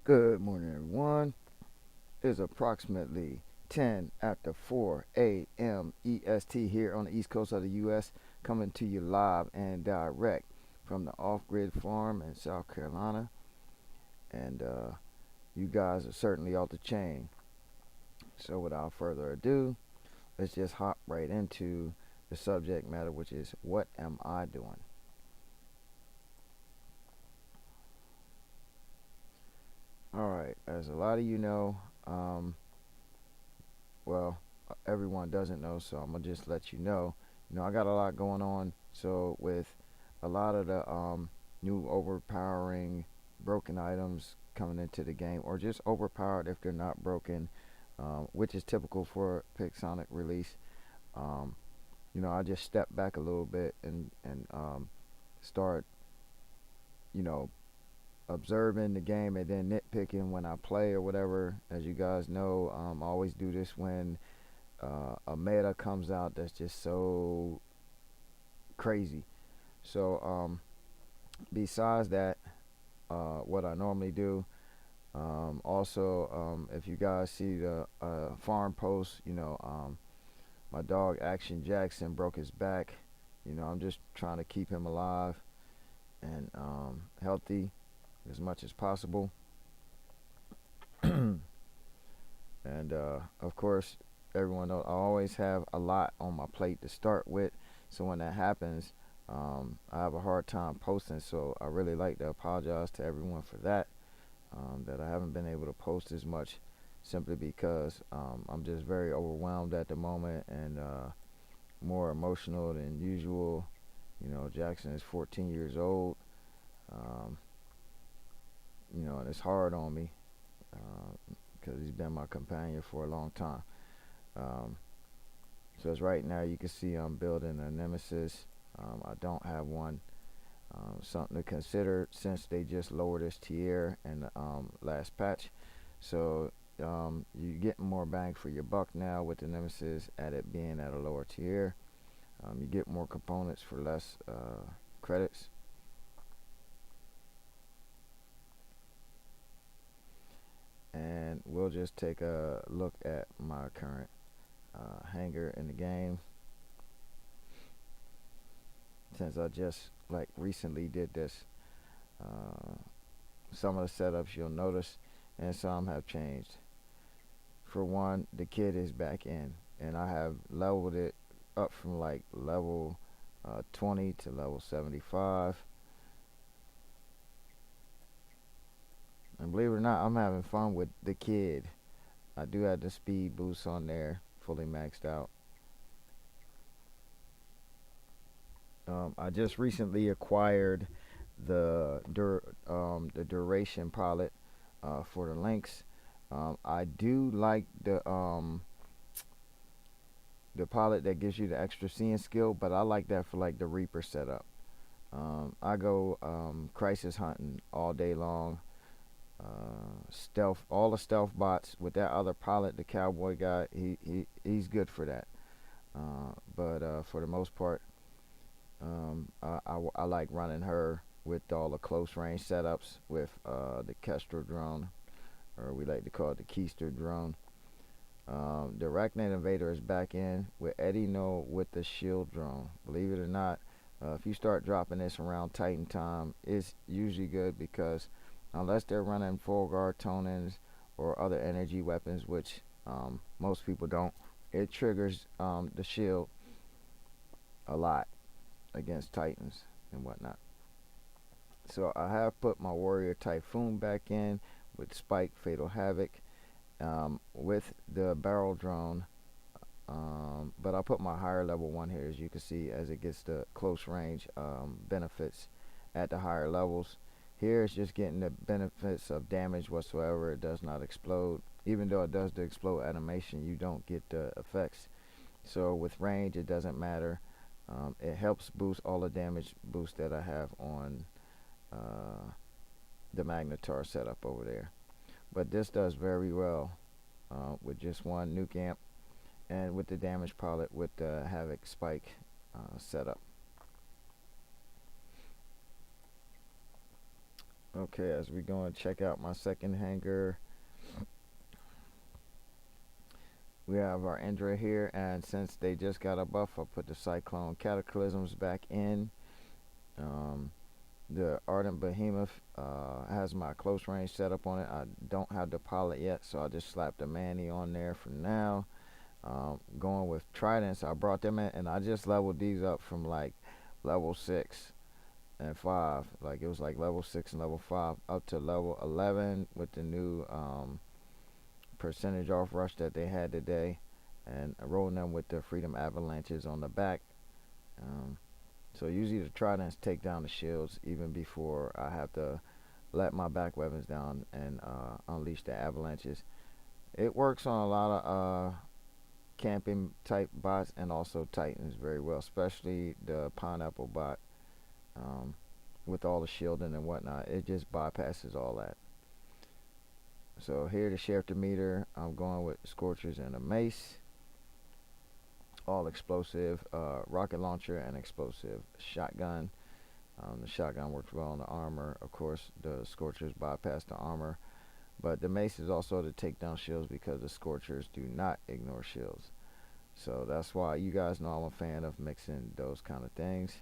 Good morning, everyone. It's approximately 10 after 4 a.m. EST here on the east coast of the U.S., coming to you live and direct from the off-grid farm in South Carolina. And you guys are certainly off the chain. So without further ado, let's just hop right into the subject matter, which is what am I doing? All right, as a lot of you know, well, everyone doesn't know, so I'm gonna just let you know. I got a lot going on. So with a lot of the new overpowering broken items coming into the game, or just overpowered if they're not broken, which is typical for Pixonic release. Um, I just step back a little bit and start, you know, observing the game and then nitpicking when I play or whatever. As you guys know, I always do this when a meta comes out that's just so crazy. So besides that, what I normally do, also, if you guys see the farm post, my dog Action Jackson broke his back. I'm just trying to keep him alive and healthy as much as possible. And of course, everyone knows I always have a lot on my plate to start with. So when that happens, I have a hard time posting. So I really like to apologize to everyone for that. That I haven't been able to post as much, simply because I'm just very overwhelmed at the moment and more emotional than usual. Jackson is 14 years old. Um, and it's hard on me because he's been my companion for a long time. Um, so as right now, you can see I'm building a nemesis. I don't have one. Something to consider since they just lowered this tier in the last patch. So you're getting more bang for your buck now with the nemesis at it being at a lower tier. You get more components for less credits. And we'll just take a look at my current hanger in the game, since I just like recently did this. Some of the setups you'll notice, and some have changed. For one, the kid is back in, and I have leveled it up from like level 20 to level 75. And believe it or not, I'm having fun with the kid. I do have the speed boost on there, fully maxed out. I just recently acquired the duration pilot for the links. I do like the pilot that gives you the extra seeing skill, but I like that for like the Reaper setup. I go crisis hunting all day long. Stealth, all the stealth bots with that other pilot, the cowboy guy. He's good for that. But for the most part, I like running her with all the close range setups with the Kestrel drone, or we like to call it the Keister drone. The Arachnid Invader is back in with Eddie No with the shield drone. Believe it or not, if you start dropping this around Titan time, it's usually good, because unless they're running full guard tonins or other energy weapons, which most people don't, it triggers the shield a lot against Titans and whatnot. So I have put my Warrior Typhoon back in with Spike, Fatal Havoc, with the barrel drone. But I put my higher level one here, as you can see, as it gets the close range benefits at the higher levels. Here it's just getting the benefits of damage whatsoever. It does not explode. Even though it does the explode animation, you don't get the effects. So with range, it doesn't matter. It helps boost all the damage boost that I have on the Magnetar setup over there. But this does very well with just one nuke amp, and with the damage pilot with the Havoc Spike setup. Okay, as we go and check out my second hanger, we have our Indra here, and since they just got a buff, I put the Cyclone Cataclysms back in. Um, the Ardent Behemoth has my close range setup on it. I don't have the pilot yet, so I just slapped the Manny on there for now. Going with Tridents, I brought them in, and I just leveled these up from like level 6 and 5. Like it was like level 6 and level 5 up to level 11 with the new percentage off rush that they had today, and rolling them with the Freedom Avalanches on the back. Um, so usually the Tridents take down the shields even before I have to let my back weapons down and unleash the Avalanches. It works on a lot of camping type bots and also Titans very well, especially the Pineapple bot. Um, with all the shielding and whatnot, it just bypasses all that. So here to share the meter, I'm going with Scorchers and a Mace. All explosive, rocket launcher and explosive shotgun. The shotgun works well on the armor. Of course, the Scorchers bypass the armor. But the Mace is also to take down shields because the Scorchers do not ignore shields. So that's why you guys know I'm a fan of mixing those kind of things.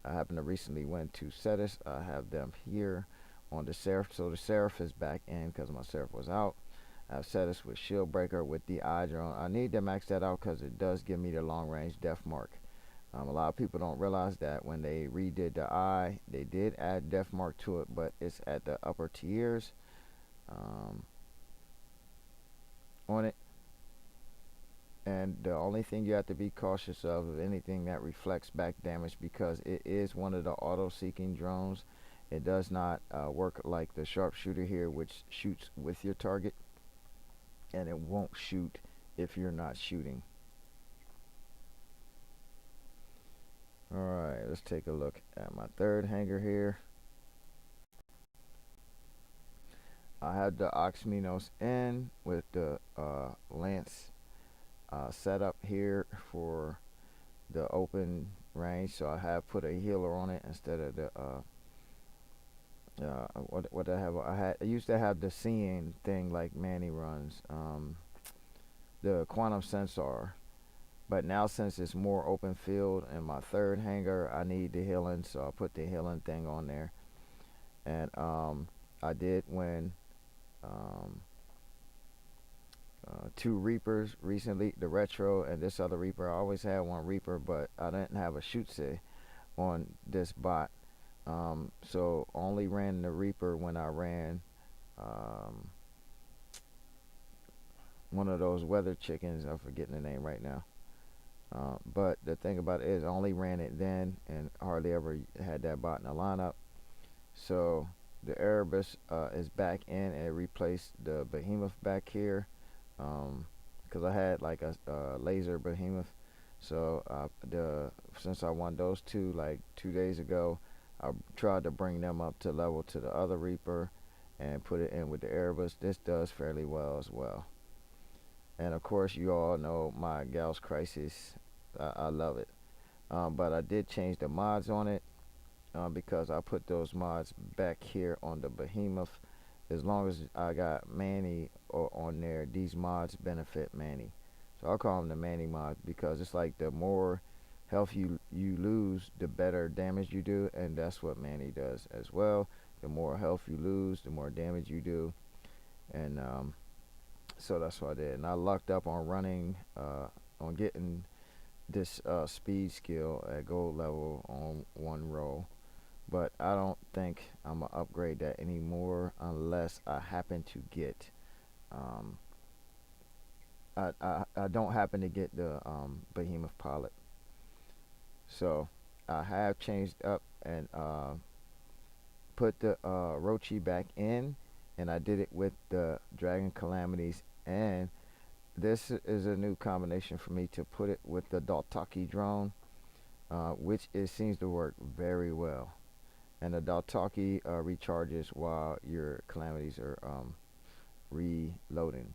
I happen to recently went to Cetus. I have them here on the Seraph. So the Seraph is back in because my Seraph was out. I have Cetus with Shield Breaker with the eye drone. I need to max that out because it does give me the long range death mark. A lot of people don't realize that when they redid the eye, they did add death mark to it, but it's at the upper tiers on it. And the only thing you have to be cautious of is anything that reflects back damage, because it is one of the auto-seeking drones. It does not work like the sharpshooter here, which shoots with your target, and it won't shoot if you're not shooting. Alright, let's take a look at my third hanger here. I have the Oxminos in with the Lance set up here for the open range, so I have put a healer on it instead of the what I have. I used to have the seeing thing like Manny runs, the quantum sensor, but now since it's more open field in my third hanger, I need the healing, so I put the healing thing on there. And I did win 2 Reapers recently, the Retro and this other Reaper. I always had one Reaper, but I didn't have a Shootse on this bot. So only ran the Reaper when I ran one of those weather chickens. I'm forgetting the name right now. But the thing about it is I only ran it then and hardly ever had that bot in the lineup. So the Erebus is back in, and it replaced the Behemoth back here. Because I had like a laser Behemoth. So since I won those two like 2 days ago, I tried to bring them up to level to the other Reaper and put it in with the Erebus. This does fairly well as well. And of course, you all know my Gauss Crisis. I love it. But I did change the mods on it because I put those mods back here on the Behemoth. As long as I got Manny on there, these mods benefit Manny. So I'll call them the Manny mods, because it's like the more health you lose, the better damage you do, and that's what Manny does as well. The more health you lose, the more damage you do. And so that's what I did. And I lucked up on running, on getting this speed skill at gold level on 1 roll. But I don't think I'm going to upgrade that anymore unless I happen to get I don't happen to get the Behemoth pilot. So I have changed up and put the Rochi back in, and I did it with the Dragon Calamities, and this is a new combination for me to put it with the Daltaki drone, which it seems to work very well. And the Daltaki recharges while your Calamities are reloading.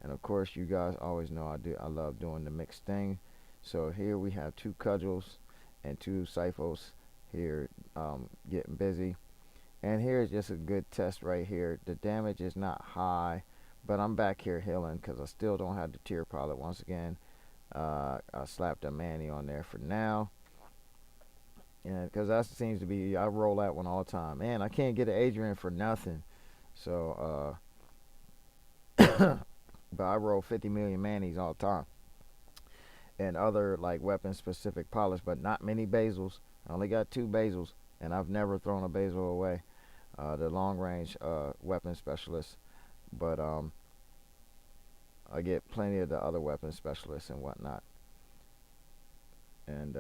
And of course, you guys always know I love doing the mixed thing. So here we have 2 Cudgels and 2 Cyphos here getting busy. And here's just a good test right here. The damage is not high, but I'm back here healing because I still don't have the tier pilot. Once again, I slapped a Manny on there for now. And because that seems to be, I roll that one all the time. Man, I can't get an Adrian for nothing. So, but I roll 50 million Mannies all the time. And other like weapon specific polish, but not many basils. I only got 2 basils, and I've never thrown a basil away. The long range weapon specialist, but I get plenty of the other weapon specialists and whatnot. And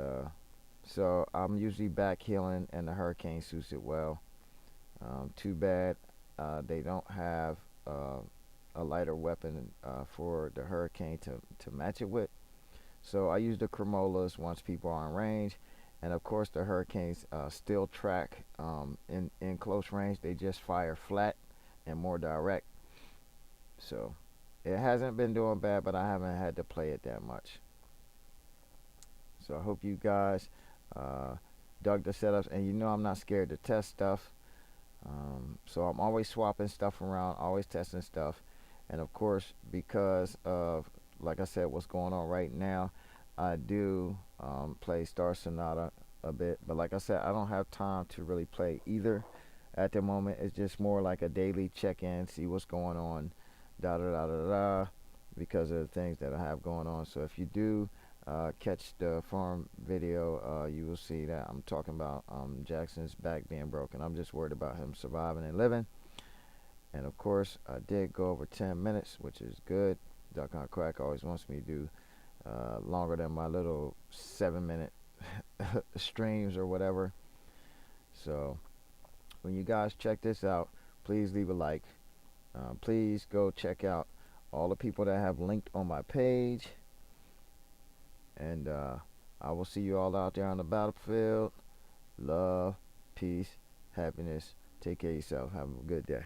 so I'm usually back healing, and the hurricane suits it well. Too bad they don't have a lighter weapon for the hurricane to match it with. So I use the Cremolas once people are in range. And of course the hurricanes still track in close range. They just fire flat and more direct. So it hasn't been doing bad, but I haven't had to play it that much. So I hope you guys dug the setups, and you know I'm not scared to test stuff. So I'm always swapping stuff around, always testing stuff. And of course, because of, like I said, what's going on right now, I do play Star Sonata a bit. But like I said, I don't have time to really play either at the moment. It's just more like a daily check-in, see what's going on, da da da da da, because of the things that I have going on. So if you do catch the farm video, you will see that I'm talking about Jackson's back being broken. I'm just worried about him surviving and living. And of course, I did go over 10 minutes, which is good. Duck Hunt Quack always wants me to do longer than my little 7-minute streams or whatever. So when you guys check this out, please leave a like. Please go check out all the people that have linked on my page. And I will see you all out there on the battlefield. Love, peace, happiness. Take care of yourself. Have a good day.